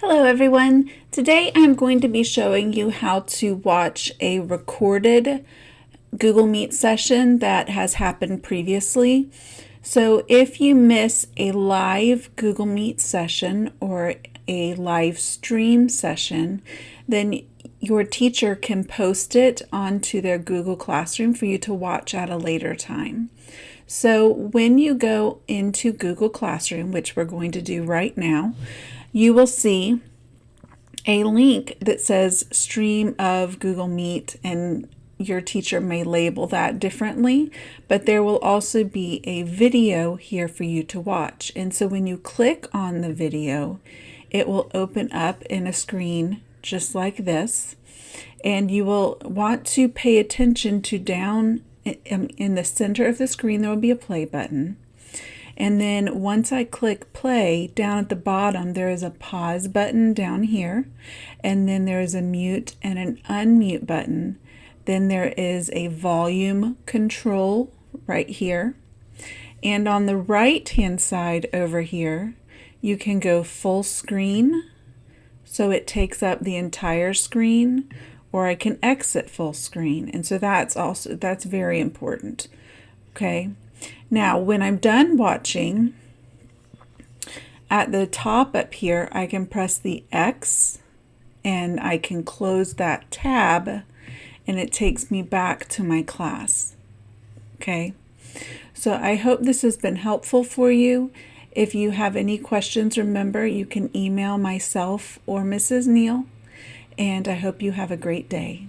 Hello everyone. Today I'm going to be showing you how to watch a recorded Google Meet session that has happened previously. So if you miss a live Google Meet session or a live stream session, then your teacher can post it onto their Google Classroom for you to watch at a later time. So when you go into Google Classroom, which we're going to do right now, you will see a link that says stream of Google Meet, and your teacher may label that differently, but there will also be a video here for you to watch. And so when you click on the video, it will open up in a screen just like this. And you will want to pay attention to down in the center of the screen, there will be a play button. And then once I click play, down at the bottom there is a pause button down here, and then there is a mute and an unmute button. Then there is a volume control right here. And on the right hand side over here, you can go full screen, so it takes up the entire screen, or I can exit full screen. And so that's very important. Okay. Now, when I'm done watching, at the top up here, I can press the X and I can close that tab, and it takes me back to my class. Okay, so I hope this has been helpful for you. If you have any questions, remember you can email myself or Mrs. Neal, and I hope you have a great day.